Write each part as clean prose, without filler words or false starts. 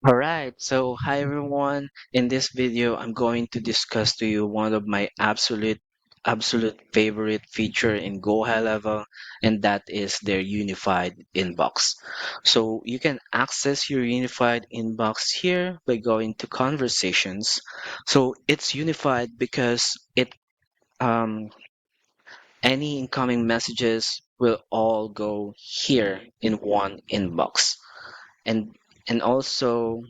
All right, so hi everyone. In this video, I'm going to discuss to you one of my absolute favorite feature in GoHighLevel, and that is their unified inbox. So you can access your unified inbox here by going to conversations. So it's unified because it um, any incoming messages will all go here in one inbox and also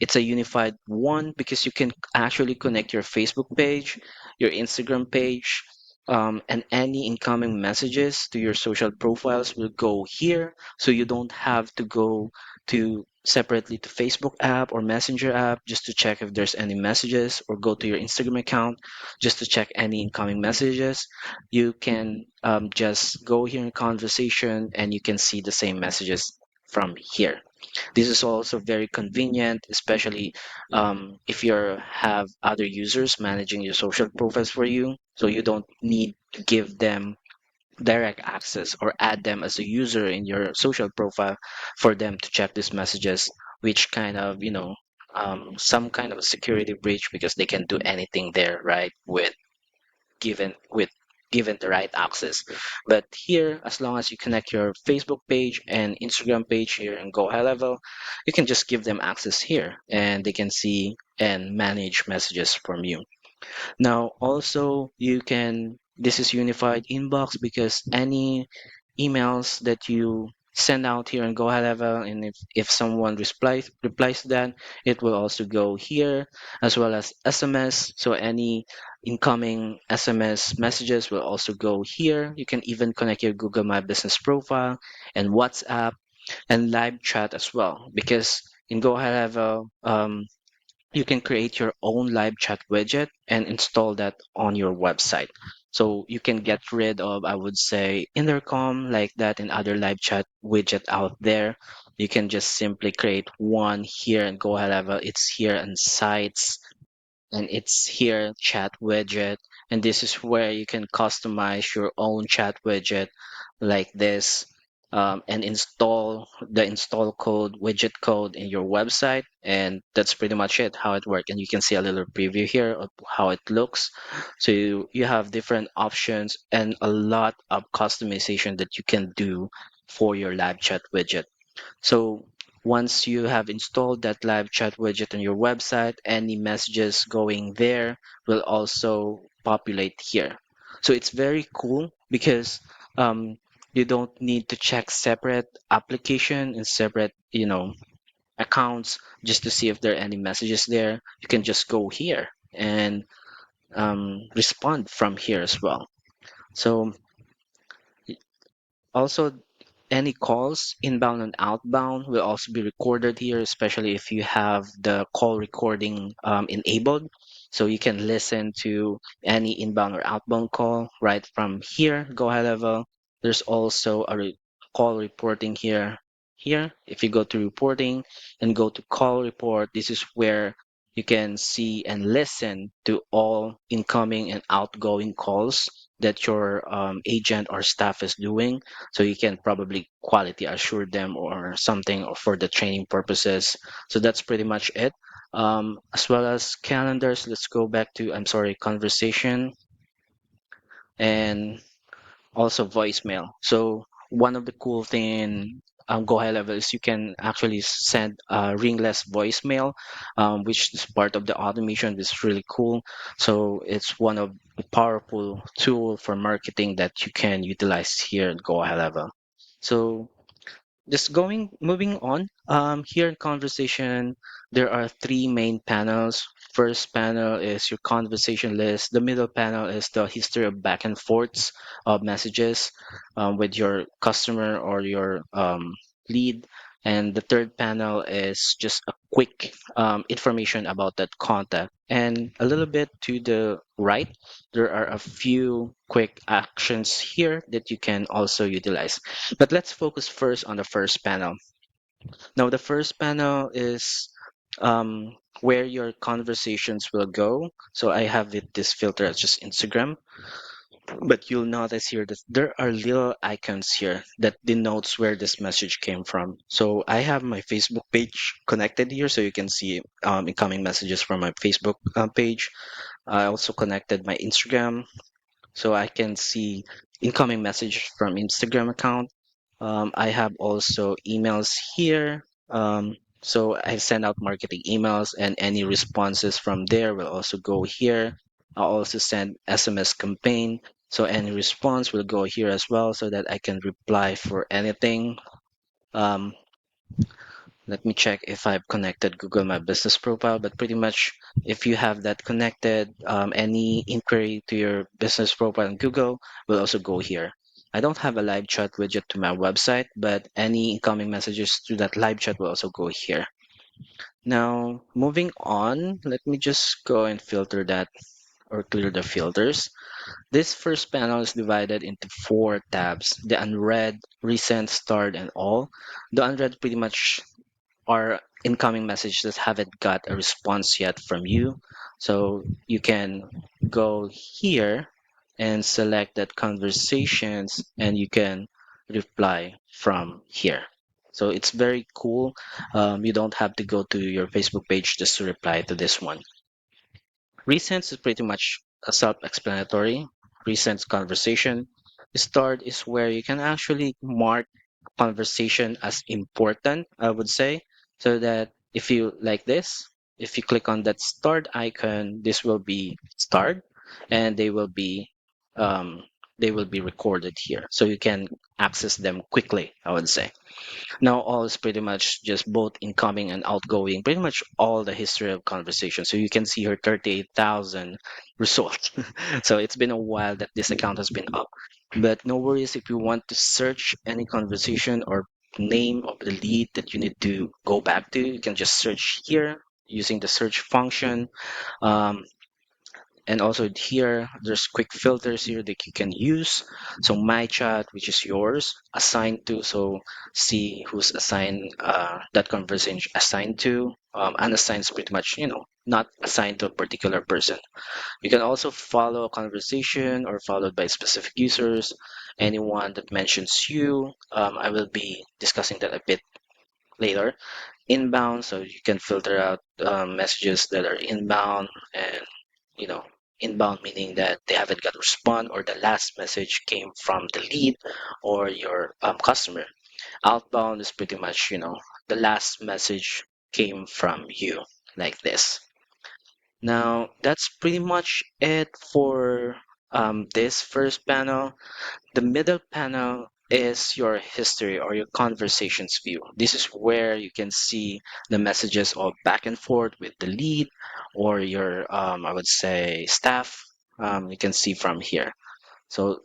it's a unified one because you can actually connect your Facebook page, your Instagram page, and any incoming messages to your social profiles will go here, so you don't have to go to separately to Facebook app or Messenger app just to check if there's any messages, or go to your Instagram account just to check any incoming messages. You can just go here in conversation and you can see the same messages from here. This is also very convenient, especially if you have other users managing your social profiles for you. So you don't need to give them direct access or add them as a user in your social profile for them to check these messages, which kind of, some kind of a security breach because they can do anything there, right? With given the right access. But here, as long as you connect your Facebook page and Instagram page here and go high level, you can just give them access here and they can see and manage messages from you. Now, also, this is unified inbox because any emails that you send out here and go high level, and if someone replies to that, it will also go here, as well as SMS. So any incoming SMS messages will also go here. You can even connect your Google My Business profile and WhatsApp and live chat as well, because in go high level, you can create your own live chat widget and install that on your website. So you can get rid of, I would say, intercom like that and other live chat widget out there. You can just simply create one here and go high level. It's here in sites, and it's here chat widget, and this is where you can customize your own chat widget like this, and install the install code widget code in your website, and that's pretty much it how it works. And you can see a little preview here of how it looks. So you have different options and a lot of customization that you can do for your live chat widget. So once you have installed that live chat widget on your website, any messages going there will also populate here. So it's very cool because um, you don't need to check separate application and separate, accounts just to see if there are any messages there. You can just go here and respond from here as well. So also, any calls, inbound and outbound, will also be recorded here, especially if you have the call recording enabled. So you can listen to any inbound or outbound call right from here, go high level. There's also a call reporting here. Here, if you go to reporting and go to call report, this is where you can see and listen to all incoming and outgoing calls that your agent or staff is doing, so you can probably quality assure them or something or for the training purposes. So that's pretty much it. As well as calendars, let's go back to, I'm sorry, conversation and also voicemail. So one of the cool thing in Go High Level is you can actually send a ringless voicemail, which is part of the automation. This is really cool. So it's one of the powerful tool for marketing that you can utilize here at Go High Level. So just moving on. Here in conversation, there are three main panels. First panel is your conversation list. The middle panel is the history of back and forths of messages with your customer or your lead. And the third panel is just a quick information about that contact. And a little bit to the right, there are a few quick actions here that you can also utilize. But let's focus first on the first panel. Now, the first panel is where your conversations will go. So I have this filter as just Instagram. But you'll notice here that there are little icons here that denotes where this message came from. So I have my Facebook page connected here, so you can see incoming messages from my Facebook page. I also connected my Instagram, so I can see incoming message from Instagram account. I have also emails here. So I send out marketing emails, and any responses from there will also go here. I'll also send SMS campaign. So any response will go here as well, so that I can reply for anything. Um, Let me check if I've connected Google My Business profile, but pretty much if you have that connected, any inquiry to your business profile in Google will also go here. I don't have a live chat widget to my website, but any incoming messages through that live chat will also go here. Now, moving on, let me just go and filter that or clear the filters. This first panel is divided into four tabs: the unread, recent, starred, and all. The unread pretty much are incoming messages that haven't got a response yet from you. So you can go here and select that conversations, and you can reply from here. So it's very cool. You don't have to go to your Facebook page just to reply to this one. Recents is pretty much a self-explanatory. Recents conversation. Start is where you can actually mark conversation as important, I would say, so that if you like this, if you click on that start icon, this will be start, and um, they will be recorded here, so you can access them quickly, I would say. Now all is pretty much just both incoming and outgoing, pretty much all the history of conversation. So you can see her 38,000 results. So it's been a while that this account has been up. But no worries, if you want to search any conversation or name of the lead that you need to go back to, you can just search here using the search function. Um, and also here, there's quick filters here that you can use. So my chat, which is yours, assigned to. So see who's assigned that conversation assigned to. Unassigned is pretty much, not assigned to a particular person. You can also follow a conversation or followed by specific users. Anyone that mentions you, I will be discussing that a bit later. Inbound, so you can filter out messages that are inbound, and you know inbound meaning that they haven't got a response, or the last message came from the lead or your customer. Outbound is pretty much the last message came from you, like this. Now that's pretty much it for this first panel. The middle panel is your history or your conversations view. This is where you can see the messages of back and forth with the lead or your, I would say, staff. You can see from here. So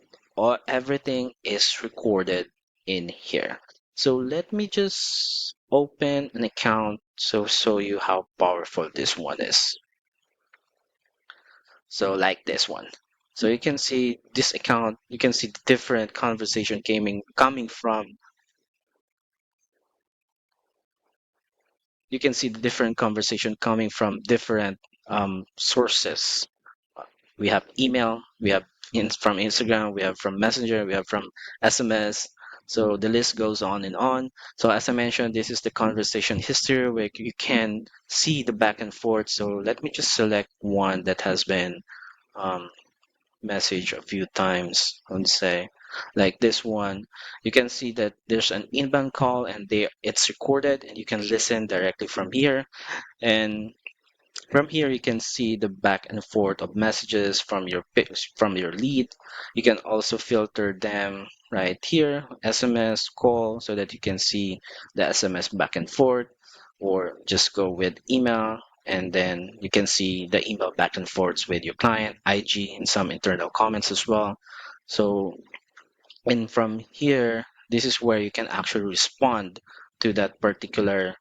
everything is recorded in here. So let me just open an account so show you how powerful this one is. So like this one. So you can see this account, you can see the different conversation coming from, you can see the different conversation coming from different sources. We have email, we have from Instagram, we have from Messenger, we have from SMS. So the list goes on and on. So as I mentioned, this is the conversation history where you can see the back and forth. So let me just select one that has been um, message a few times. Let's say like this one, you can see that there's an inbound call, and it's recorded, and you can listen directly from here. And from here you can see the back and forth of messages from your lead. You can also filter them right here, SMS call, so that you can see the SMS back and forth, or just go with email, and then you can see the email back and forths with your client, IG, and some internal comments as well. So, and from here, this is where you can actually respond to that particular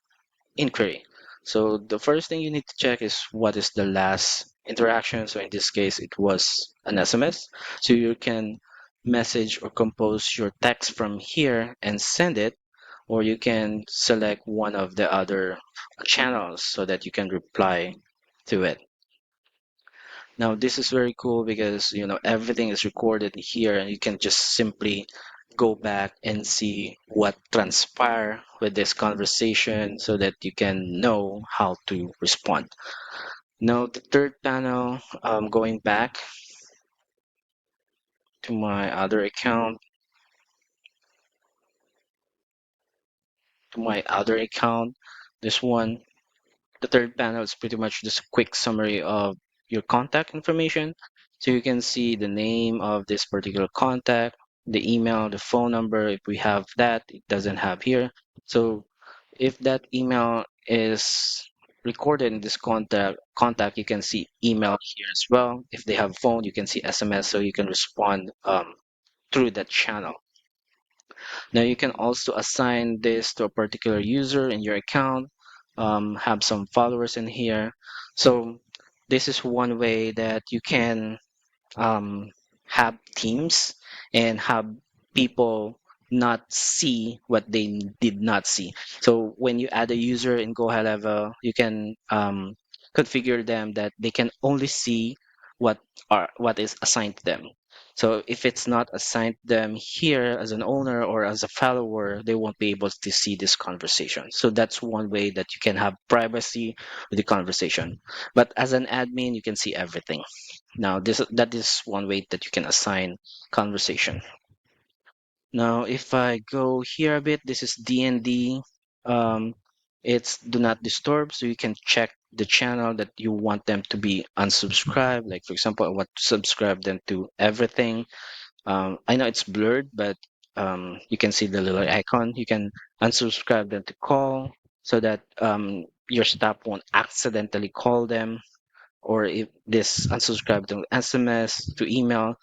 inquiry. So the first thing you need to check is what is the last interaction. So in this case, it was an SMS. So you can message or compose your text from here and send it, or you can select one of the other channels so that you can reply to it. Now, this is very cool because, everything is recorded here and you can just simply go back and see what transpired with this conversation so that you can know how to respond. Now, the third panel, going back to my other account, this one, the third panel is pretty much just a quick summary of your contact information. So you can see the name of this particular contact, the email, the phone number. If we have that, it doesn't have here. So if that email is recorded in this contact, you can see email here as well. If they have phone, you can see SMS, so you can respond through that channel. Now you can also assign this to a particular user in your account, have some followers in here. So this is one way that you can um, have teams and have people not see what they did not see. So when you add a user in GoHighLevel, you can configure them that they can only see what what is assigned to them. So if it's not assigned to them here as an owner or as a follower, they won't be able to see this conversation. So that's one way that you can have privacy with the conversation. But as an admin, you can see everything. Now, this that is one way that you can assign conversation. Now, if I go here a bit, this is DND. Um, it's do not disturb, so you can check the channel that you want them to be unsubscribed. Like for example, I want to subscribe them to everything. I know it's blurred, but you can see the little icon. You can unsubscribe them to call so that your staff won't accidentally call them, or if this unsubscribe to SMS, to email,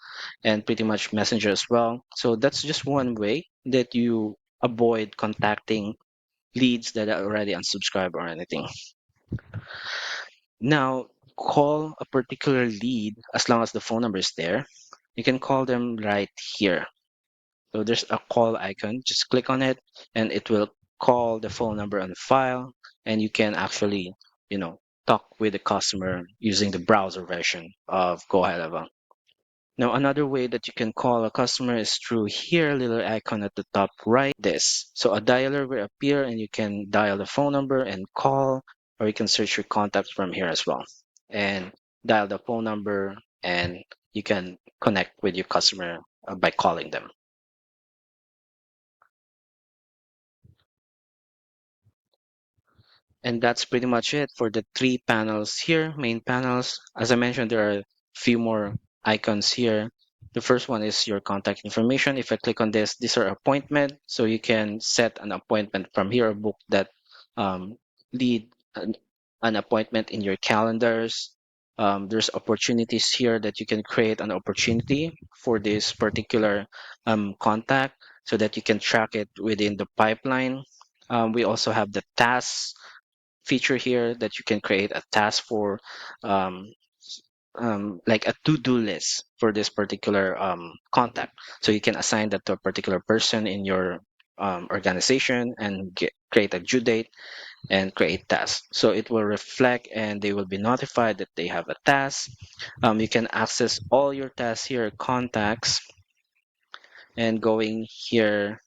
and pretty much Messenger as well. So that's just one way that you avoid contacting leads that are already unsubscribed or anything. Now, call a particular lead as long as the phone number is there. You can call them right here. So there's a call icon. Just click on it, and it will call the phone number on the file, and you can actually, talk with the customer using the browser version of GoHighLevel. Now, another way that you can call a customer is through here, little icon at the top right, this. So a dialer will appear and you can dial the phone number and call, or you can search your contacts from here as well and dial the phone number, and you can connect with your customer by calling them. And that's pretty much it for the three panels here, main panels. As I mentioned, there are a few more icons here. The first one is your contact information. If I click on this, these are appointment. So you can set an appointment from here or book that um, lead an appointment in your calendars. There's opportunities here that you can create an opportunity for this particular contact so that you can track it within the pipeline. We also have the tasks feature here that you can create a task for, um, like a to-do list for this particular contact. So you can assign that to a particular person in your organization and create a due date and create tasks. So it will reflect and they will be notified that they have a task. You can access all your tasks here, contacts, and going here,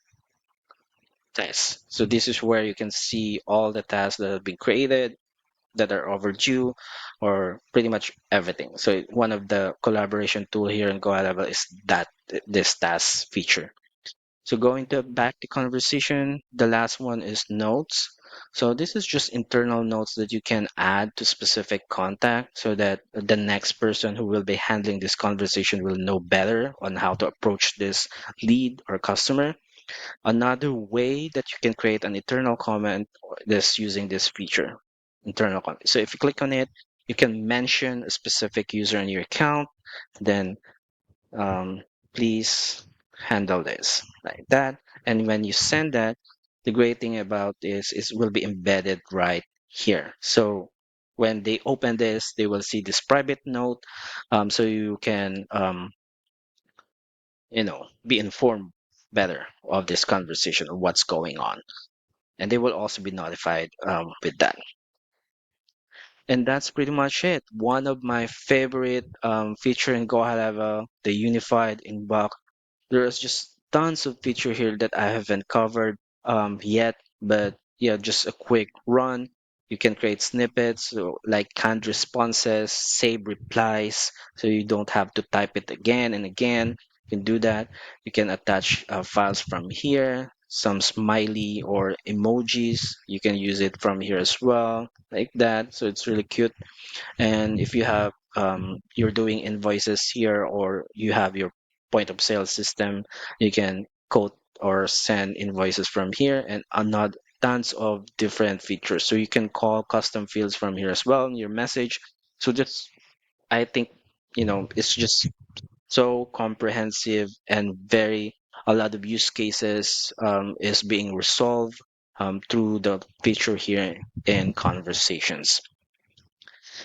tasks. So this is where you can see all the tasks that have been created, that are overdue, or pretty much everything. So one of the collaboration tool here in GoHighLevel is that this task feature. So going to back to conversation, the last one is notes. So this is just internal notes that you can add to specific contact so that the next person who will be handling this conversation will know better on how to approach this lead or customer. Another way that you can create an internal comment is using this feature, internal comment. So if you click on it, you can mention a specific user in your account, then um, please handle this like that. And when you send that, the great thing about this is will be embedded right here. So when they open this, they will see this private note, so you can be informed better of this conversation or what's going on, and they will also be notified with that. And that's pretty much it. One of my favorite feature in GoHighLevel, the unified inbox. There's just tons of feature here that I haven't covered yet, but yeah, just a quick run. You can create snippets, so like canned responses, save replies, so you don't have to type it again and again. You can do that. You can attach files from here, some smiley or emojis. You can use it from here as well, like that. So it's really cute. And if you have you're doing invoices here or you have your point of sale system, you can quote or send invoices from here and another tons of different features. So you can call custom fields from here as well in your message. So just I think it's just so comprehensive and very a lot of use cases is being resolved through the feature here in conversations.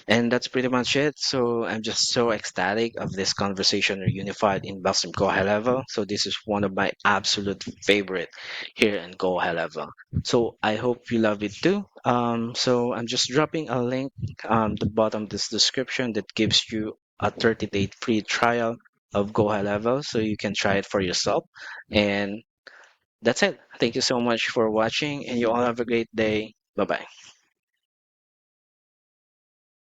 And that's pretty much it. So I'm just so ecstatic of this conversation or unified inbox and Go High Level. So this is one of my absolute favorite here in Go High Level. So I hope you love it too. So I'm just dropping a link the bottom of this description that gives you a 30-day free trial of Go High Level so you can try it for yourself. And that's it. Thank you so much for watching and you all have a great day. Bye bye.